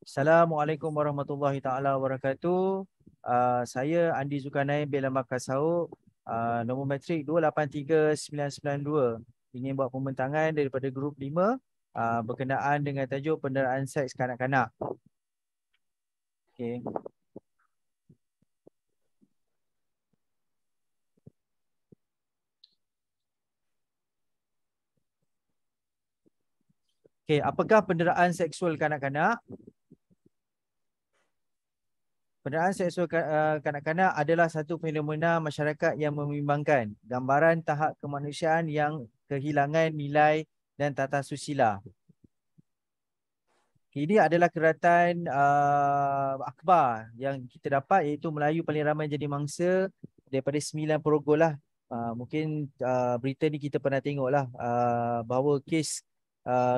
Assalamualaikum warahmatullahi taala wabarakatuh. Saya Andi Zulkarnain bin Lambang Kasau, nombor matrik 283992. Ingin buat pembentangan daripada grup 5 berkenaan dengan tajuk penderaan seks kanak-kanak. Okey. Okey, apakah penderaan seksual kanak-kanak? Penderaan seksual kanak-kanak adalah satu fenomena masyarakat yang membimbangkan. Gambaran tahap kemanusiaan yang kehilangan nilai dan tata susila. Ini adalah keratan akhbar yang kita dapat, iaitu Melayu paling ramai jadi mangsa daripada 9 perogol lah. Mungkin berita ni kita pernah tengok lah, bahawa kes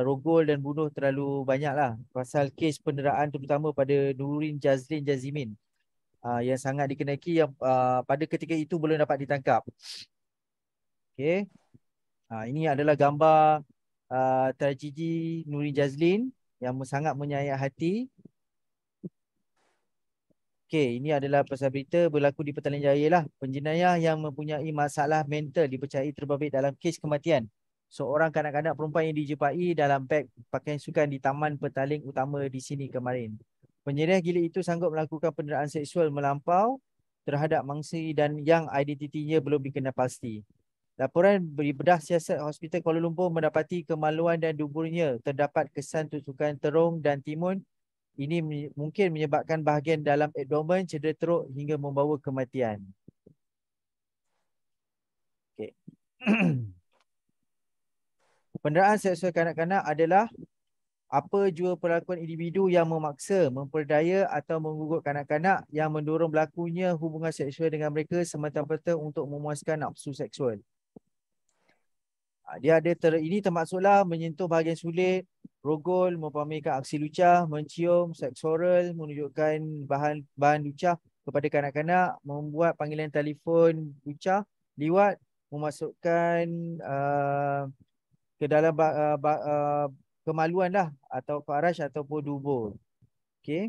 rogol dan bunuh terlalu banyak lah. Pasal kes penderaan terutama pada Nurin Jazlin Jazimin yang sangat dikenaki, yang pada ketika itu belum dapat ditangkap. Okay. Ini adalah gambar tragedi Nurin Jazlin yang sangat menyayat hati. Okey, ini adalah pasal berita berlaku di Petaling Jaya lah. Penjenayah yang mempunyai masalah mental dipercayai terbabit dalam kes kematian seorang kanak-kanak perempuan yang dijumpai dalam beg pakaian sukan di Taman Petaling Utama di sini kemarin. Penjenayah gila itu sanggup melakukan penderaan seksual melampau terhadap mangsa dan yang identitinya belum dikenal pasti. Laporan bedah siasat Hospital Kuala Lumpur mendapati kemaluan dan duburnya terdapat kesan tusukan terung dan timun. Ini mungkin menyebabkan bahagian dalam abdomen cedera teruk hingga membawa kematian. Okay. Penderaan seksual kanak-kanak adalah apa jua perlakuan individu yang memaksa, memperdaya atau menggugut kanak-kanak yang mendorong berlakunya hubungan seksual dengan mereka semata-mata untuk memuaskan nafsu seksual. Ini termasuklah menyentuh bahagian sulit, rogol, mempamerkan aksi lucah, mencium, seks oral, menunjukkan bahan lucah kepada kanak-kanak, membuat panggilan telefon lucah, liwat, memasukkan ke dalam kemaluan lah, atau faraj ataupun dubur. Okey.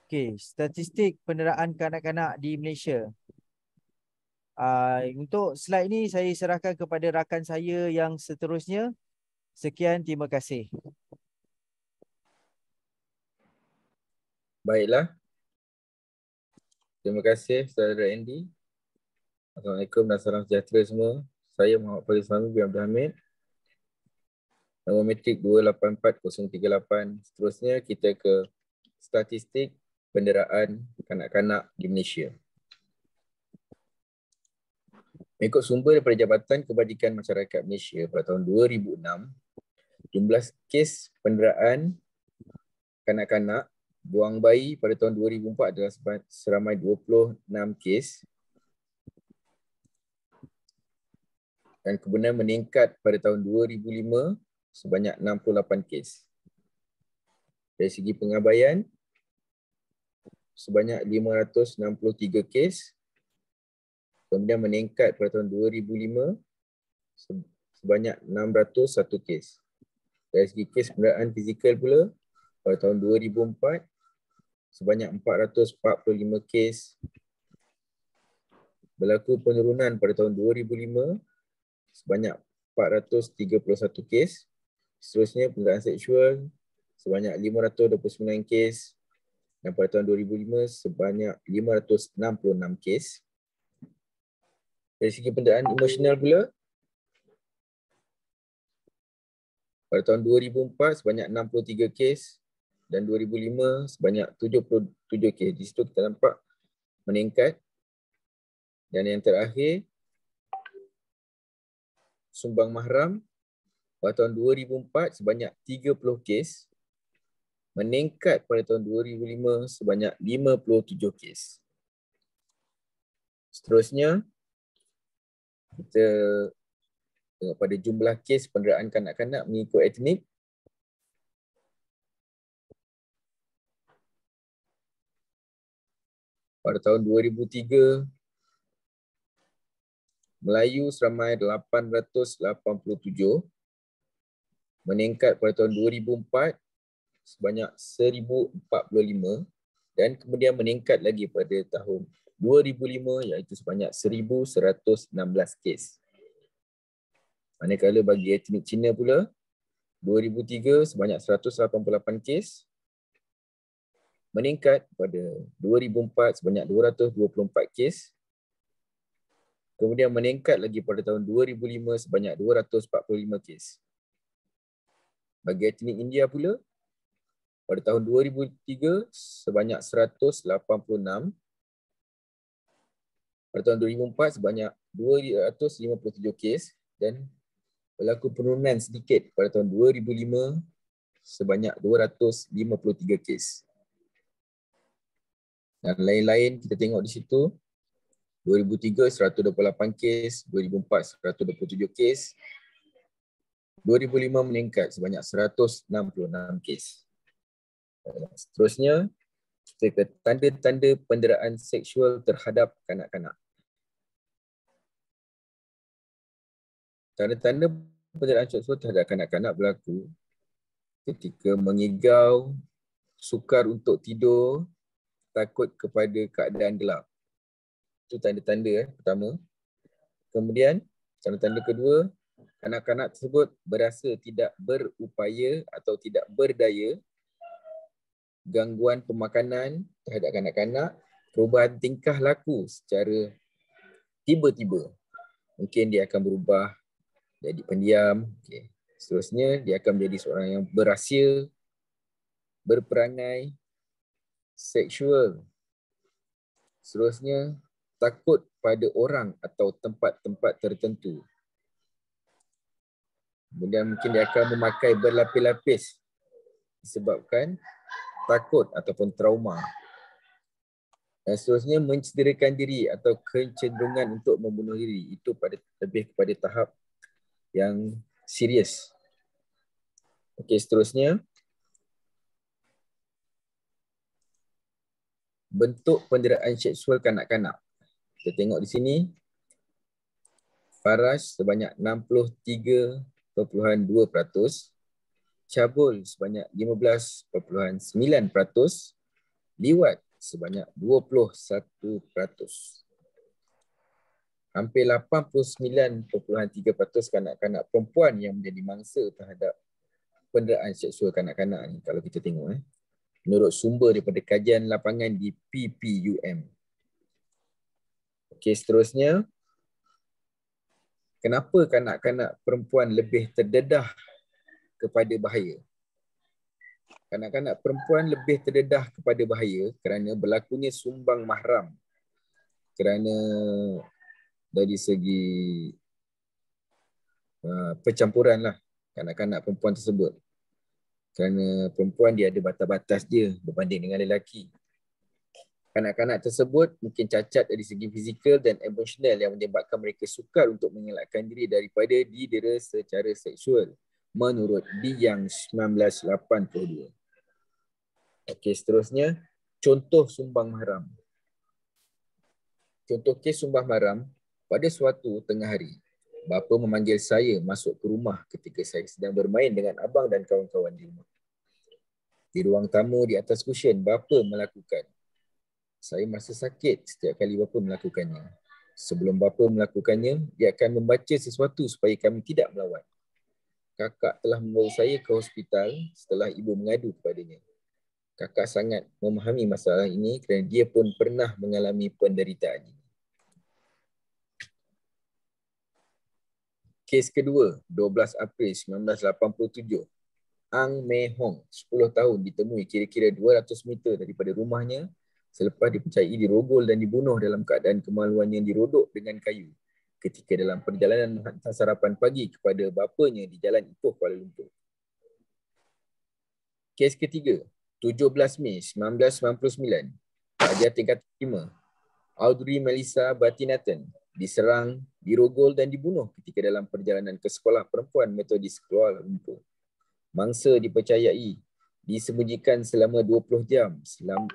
Okey, statistik penderaan kanak-kanak di Malaysia. Untuk slide ini saya serahkan kepada rakan saya yang seterusnya. Sekian, terima kasih. Baiklah. Terima kasih Saudara Andy. Assalamualaikum dan salam sejahtera semua. Saya Muhammad Fadil Suami bin Abdul Hamid. Nombor matrik 284038. Seterusnya kita ke statistik penderaan kanak-kanak di Malaysia. Mengikut sumber daripada Jabatan Kebajikan Masyarakat Malaysia pada tahun 2006, jumlah kes penderaan kanak-kanak buang bayi pada tahun 2004 adalah seramai 26 kes dan kemudian meningkat pada tahun 2005 sebanyak 68 kes. Dari segi pengabaian, sebanyak 563 kes, kemudian meningkat pada tahun 2005 sebanyak 601 kes. Dari segi kes penderaan fizikal pula, pada tahun 2004 sebanyak 445 kes, berlaku penurunan pada tahun 2005 sebanyak 431 kes. Seterusnya penderaan seksual sebanyak 529 kes dan pada tahun 2005 sebanyak 566 kes. Dari segi penderaan emosional pula, pada tahun 2004 sebanyak 63 kes dan 2005 sebanyak 77 kes. Di situ kita nampak meningkat. Dan yang terakhir, sumbang mahram pada tahun 2004 sebanyak 30 kes, meningkat pada tahun 2005 sebanyak 57 kes. Seterusnya, kita tengok pada jumlah kes penderaan kanak-kanak mengikut etnik. Pada tahun 2003, Melayu seramai 887, meningkat pada tahun 2004 sebanyak 1,045 dan kemudian meningkat lagi pada tahun 2005 iaitu sebanyak 1,116 kes. Manakala bagi etnik Cina pula, 2003 sebanyak 188 kes, meningkat pada 2004 sebanyak 224 kes, kemudian meningkat lagi pada tahun 2005 sebanyak 245 kes. Bagi etnik India pula, pada tahun 2003 sebanyak 186, pada tahun 2004 sebanyak 257 kes dan berlaku penurunan sedikit pada tahun 2005 sebanyak 253 kes. Dan lain-lain kita tengok di situ, 2003 128 kes, 2004 127 kes, 2005 meningkat sebanyak 166 kes. Seterusnya, kita ke tanda-tanda penderaan seksual terhadap kanak-kanak. Tanda-tanda penderaan seksual terhadap kanak-kanak berlaku ketika mengigau, sukar untuk tidur, takut kepada keadaan gelap. Itu tanda-tanda pertama. Kemudian, tanda-tanda kedua, kanak-kanak tersebut berasa tidak berupaya atau tidak berdaya, gangguan pemakanan terhadap kanak-kanak, perubahan tingkah laku secara tiba-tiba. Mungkin dia akan berubah jadi pendiam. Okay. Seterusnya, dia akan menjadi seorang yang berahsia, berperangai, seksual. Seterusnya, takut pada orang atau tempat-tempat tertentu. Kemudian mungkin dia akan memakai berlapis-lapis disebabkan takut ataupun trauma. Dan seterusnya, mencederakan diri atau kecenderungan untuk membunuh diri. Itu lebih kepada tahap yang serius. Okey, seterusnya, bentuk penderaan seksual kanak-kanak. Kita tengok di sini, faras sebanyak 63.2%, cabul sebanyak 15.9%, liwat sebanyak 21%. Hampir 89.3% kanak-kanak perempuan yang menjadi mangsa terhadap penderaan seksual kanak-kanak ni kalau kita tengok menurut sumber daripada kajian lapangan di PPUM. Okey, seterusnya, kenapa kanak-kanak perempuan lebih terdedah kepada bahaya? Kanak-kanak perempuan lebih terdedah kepada bahaya kerana berlakunya sumbang mahram. Kerana dari segi percampuran lah kanak-kanak perempuan tersebut. Kerana perempuan dia ada batas-batas dia berbanding dengan lelaki. Kanak-kanak tersebut mungkin cacat dari segi fizikal dan emosional yang menyebabkan mereka sukar untuk mengelakkan diri daripada didera secara seksual menurut Young 1982. Okey, seterusnya, contoh sumbang mahram. Contoh kes sumbang mahram, pada suatu tengah hari, bapa memanggil saya masuk ke rumah ketika saya sedang bermain dengan abang dan kawan-kawan di rumah. Di ruang tamu di atas kusyen, bapa melakukan. Saya merasa sakit setiap kali bapa melakukannya. Sebelum bapa melakukannya, dia akan membaca sesuatu supaya kami tidak melawan. Kakak telah membawa saya ke hospital setelah ibu mengadu kepadanya. Kakak sangat memahami masalah ini kerana dia pun pernah mengalami penderitaan ini. Kes kedua, 12 April 1987. Ang Mei Hong, 10 tahun, ditemui kira-kira 200 meter daripada rumahnya selepas dipercayai dirogol dan dibunuh dalam keadaan kemaluan yang dirodok dengan kayu ketika dalam perjalanan menghantar sarapan pagi kepada bapanya di Jalan Ipoh, Kuala Lumpur. Kes ketiga, 17 Mei 1999, pelajar tingkat 5, Audrey Melissa Batinathan, diserang, dirogol dan dibunuh ketika dalam perjalanan ke sekolah perempuan Metodis Kuala Lumpur. Mangsa dipercayai disembunyikan selama 20 jam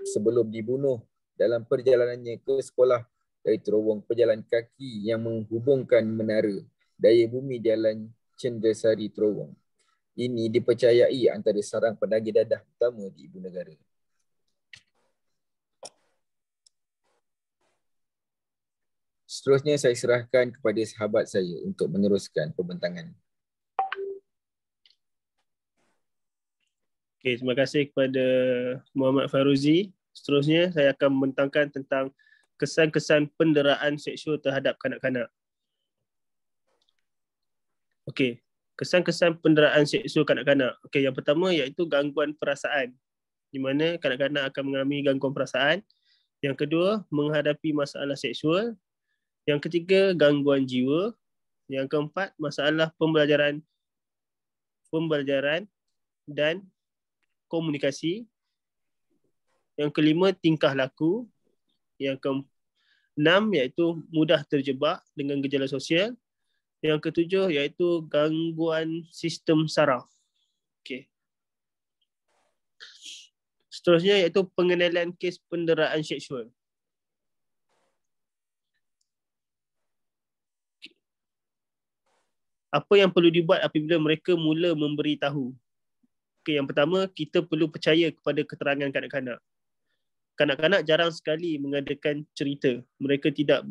sebelum dibunuh dalam perjalanannya ke sekolah dari terowong pejalan kaki yang menghubungkan menara daya bumi Jalan Cendresari Terowong. ini dipercayai antara sarang pendaging dadah utama di ibu negara. Seterusnya saya serahkan kepada sahabat saya untuk meneruskan pembentangan. Okey, terima kasih kepada Muhammad Faruzi. Seterusnya saya akan membentangkan tentang kesan-kesan penderaan seksual terhadap kanak-kanak. Okey, kesan-kesan penderaan seksual kanak-kanak. Okey, yang pertama iaitu gangguan perasaan, di mana kanak-kanak akan mengalami gangguan perasaan. Yang kedua, menghadapi masalah seksual. Yang ketiga, gangguan jiwa. Yang keempat, masalah pembelajaran dan komunikasi. Yang kelima, tingkah laku. Yang keenam iaitu mudah terjebak dengan gejala sosial. Yang ketujuh iaitu gangguan sistem saraf. Okey. Seterusnya iaitu pengenalan kes penderaan seksual. Apa yang perlu dibuat apabila mereka mula memberitahu? Okay, yang pertama, kita perlu percaya kepada keterangan kanak-kanak. Kanak-kanak jarang sekali mengadakan cerita. Mereka tidak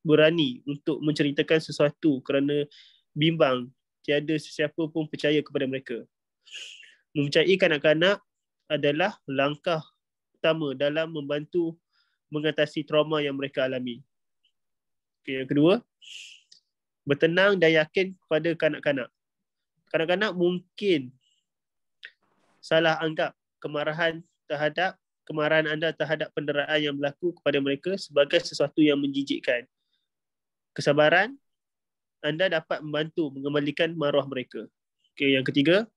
berani untuk menceritakan sesuatu kerana bimbang. Tiada sesiapa pun percaya kepada mereka. Mempercayai kanak-kanak adalah langkah pertama dalam membantu mengatasi trauma yang mereka alami. Okay, yang kedua, bertenang dan yakin kepada kanak-kanak. Kanak-kanak mungkin salah anggap kemarahan anda terhadap penderaan yang berlaku kepada mereka sebagai sesuatu yang menjijikkan. Kesabaran anda dapat membantu mengembalikan maruah mereka. Okey, yang ketiga,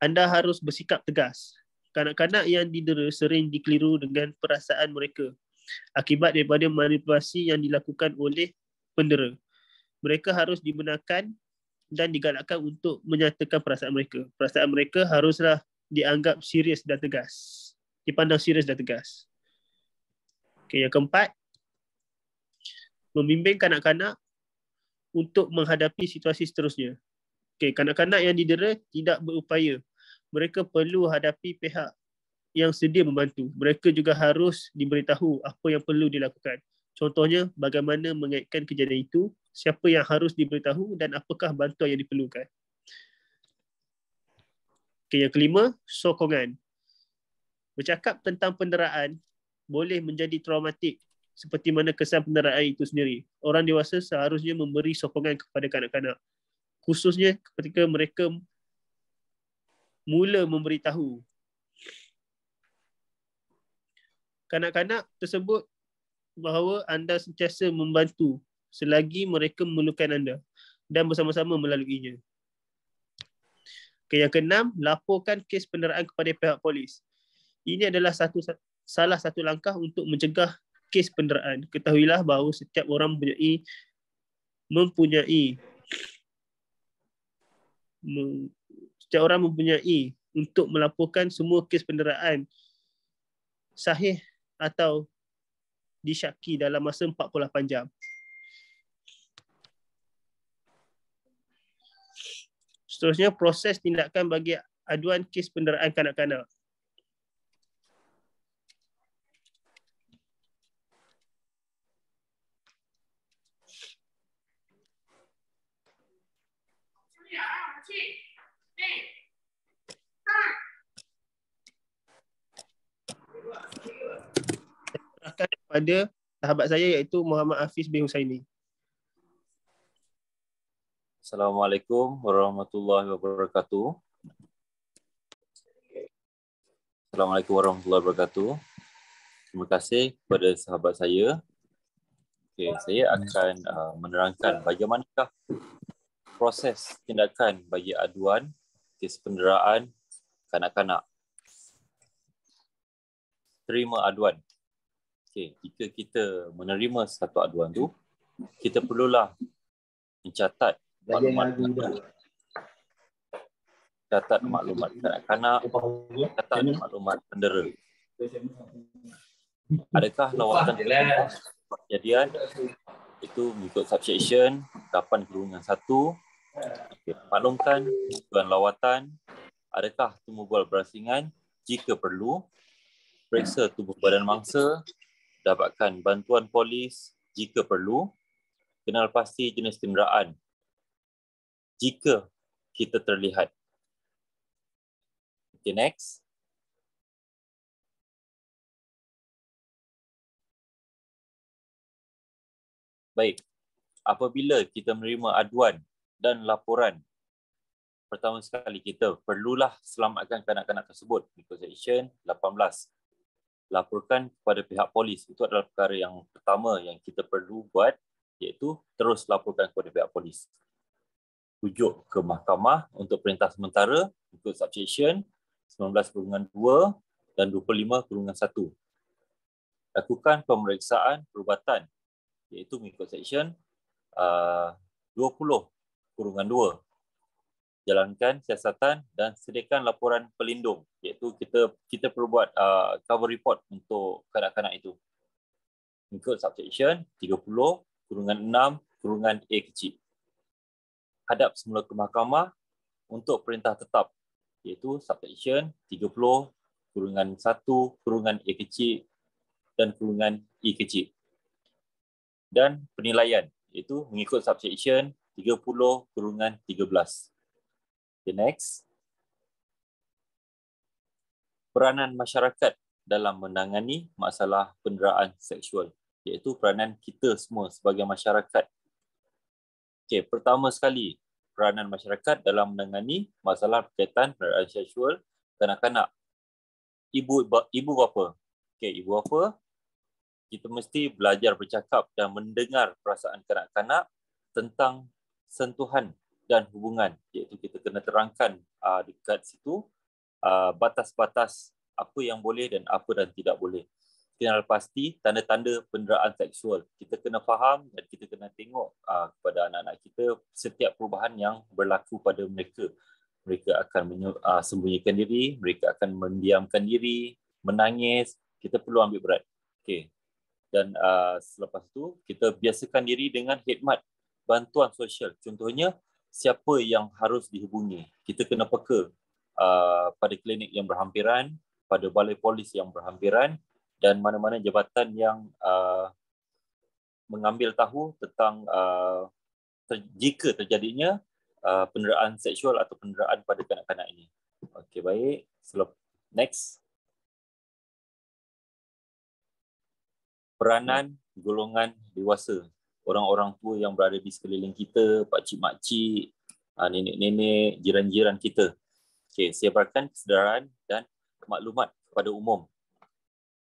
anda harus bersikap tegas. Kanak-kanak yang didera sering dikeliru dengan perasaan mereka akibat daripada manipulasi yang dilakukan oleh pendera. Mereka harus dibenarkan dan digalakkan untuk menyatakan perasaan mereka. Perasaan mereka haruslah dianggap serius dan tegas. Dipandang serius dan tegas. Okay, yang keempat, membimbing kanak-kanak untuk menghadapi situasi seterusnya. Okay, kanak-kanak yang didera tidak berupaya. Mereka perlu hadapi pihak yang sedia membantu. Mereka juga harus diberitahu apa yang perlu dilakukan. Contohnya, bagaimana mengaitkan kejadian itu, siapa yang harus diberitahu dan apakah bantuan yang diperlukan. Okay, yang kelima, sokongan. Bercakap tentang penderaan boleh menjadi traumatik seperti mana kesan penderaan itu sendiri. Orang dewasa seharusnya memberi sokongan kepada kanak-kanak, khususnya ketika mereka mula memberitahu. Kanak-kanak tersebut bahawa anda sentiasa membantu selagi mereka memerlukan anda dan bersama-sama melaluinya. Okay, yang keenam, laporkan kes penderaan kepada pihak polis. Ini adalah salah satu langkah untuk mencegah kes penderaan. Ketahuilah bahawa setiap orang mempunyai untuk melaporkan semua kes penderaan sahih atau disyaki dalam masa 48 jam. Seterusnya, proses tindakan bagi aduan kes penderaan kanak-kanak. Serahkan kepada sahabat saya iaitu Muhammad Hafiz bin Husaini. Assalamualaikum warahmatullahi wabarakatuh. Assalamualaikum warahmatullahi wabarakatuh. Terima kasih kepada sahabat saya. Okay, saya akan menerangkan bagaimanakah proses tindakan bagi aduan kes penderaan kanak-kanak. Terima aduan. Okay, jika kita menerima satu aduan tu, kita perlulah mencatat maklumat kanak-kanak, catat maklumat pendera. Adakah lawatan kejadian Itu mengikut subsection 8/1. Okay, maklumkan tujuan lawatan, adakah temu bual berasingan, jika perlu, periksa tubuh badan mangsa, dapatkan bantuan polis jika perlu, kenal pasti jenis kenderaan jika kita terlihat. Okay, next. Baik, apabila kita menerima aduan dan laporan, pertama sekali kita perlulah selamatkan kanak-kanak tersebut. Mengikut Section 18. Laporkan kepada pihak polis. Itu adalah perkara yang pertama yang kita perlu buat, iaitu terus laporkan kepada pihak polis. Rujuk ke mahkamah untuk perintah sementara mengikut subsection 19/2 dan 25/1. Lakukan pemeriksaan perubatan, iaitu mengikut section 20/2. Jalankan siasatan dan sediakan laporan pelindung, iaitu kita perlu buat cover report untuk kanak-kanak itu. Mengikut subsection 30/6/A kecil. Hadap semula ke mahkamah untuk perintah tetap, iaitu subsection 30/1/A kecil dan /E kecil. Dan penilaian, iaitu mengikut subsection 30/13. Okay, next. Peranan masyarakat dalam menangani masalah penderaan seksual, iaitu peranan kita semua sebagai masyarakat. Okay, pertama sekali, peranan masyarakat dalam menangani masalah berkaitan penderaan seksual kanak-kanak. Ibu bapa. Okay, ibu bapa, kita mesti belajar bercakap dan mendengar perasaan kanak-kanak tentang sentuhan dan hubungan, iaitu kita kena terangkan dekat situ batas-batas apa yang boleh dan apa dan tidak boleh. Kenal pasti tanda-tanda penderaan seksual. Kita kena faham dan kita kena tengok kepada anak-anak kita setiap perubahan yang berlaku pada mereka. Mereka akan sembunyikan diri, mereka akan mendiamkan diri, menangis. Kita perlu ambil berat. Okay. Dan selepas itu, kita biasakan diri dengan khidmat bantuan sosial. Contohnya, siapa yang harus dihubungi. Kita kena peka pada klinik yang berhampiran, pada balai polis yang berhampiran, dan mana-mana jabatan yang mengambil tahu tentang jika terjadinya penderaan seksual atau penderaan pada kanak-kanak ini. Okey, baik. Next. Peranan golongan dewasa. Orang-orang tua yang berada di sekeliling kita, pakcik-makcik, nenek-nenek, jiran-jiran kita. Okay, sebarkan kesedaran dan maklumat kepada umum.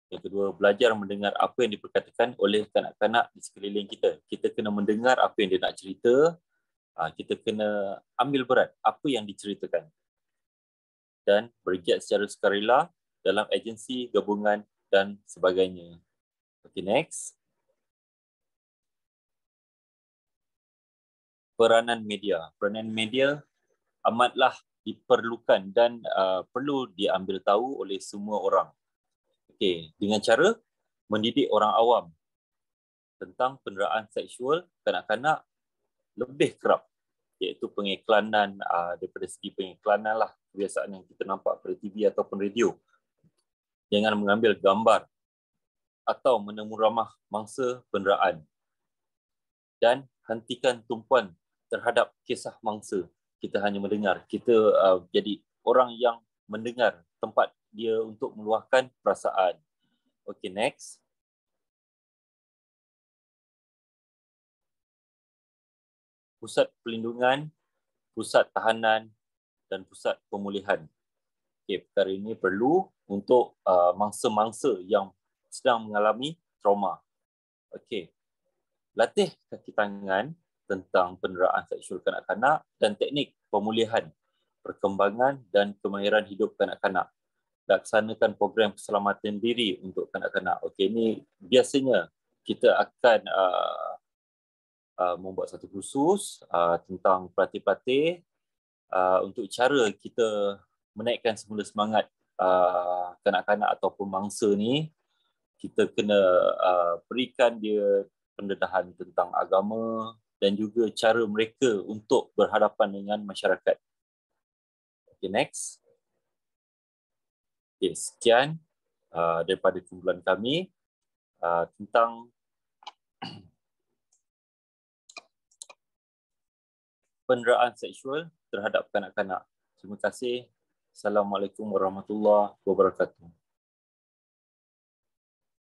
Yang kedua, belajar mendengar apa yang diperkatakan oleh kanak-kanak di sekeliling kita. Kita kena mendengar apa yang dia nak cerita. Kita kena ambil berat apa yang diceritakan. Dan bergiat secara sukarela dalam agensi, gabungan dan sebagainya. Okay, next. Peranan media. Peranan media amatlah diperlukan dan perlu diambil tahu oleh semua orang. Okey, dengan cara mendidik orang awam tentang penderaan seksual kanak-kanak lebih kerap, iaitu pengiklanan, daripada segi pengiklanan lah, kebiasaan yang kita nampak pada TV ataupun radio. Jangan mengambil gambar atau menemu ramah mangsa penderaan. Dan hentikan tumpuan terhadap kisah mangsa. Kita hanya mendengar. Kita jadi orang yang mendengar, tempat dia untuk meluahkan perasaan. Okay, next. Pusat perlindungan, pusat tahanan dan pusat pemulihan. Okay, perkara ini perlu untuk mangsa-mangsa yang sedang mengalami trauma. Okay. Latih kaki tangan tentang penderaan seksual kanak-kanak dan teknik pemulihan, perkembangan dan kemahiran hidup kanak-kanak. Laksanakan program keselamatan diri untuk kanak-kanak. Okey, ini biasanya kita akan membuat satu kursus tentang pelatih-pelatih untuk cara kita menaikkan semula semangat kanak-kanak ataupun mangsa ni. Kita kena berikan dia pendedahan tentang agama dan juga cara mereka untuk berhadapan dengan masyarakat. Okay, next. Okay, sekian daripada kumpulan kami tentang penderaan seksual terhadap kanak-kanak. Terima kasih. Assalamualaikum warahmatullahi wabarakatuh.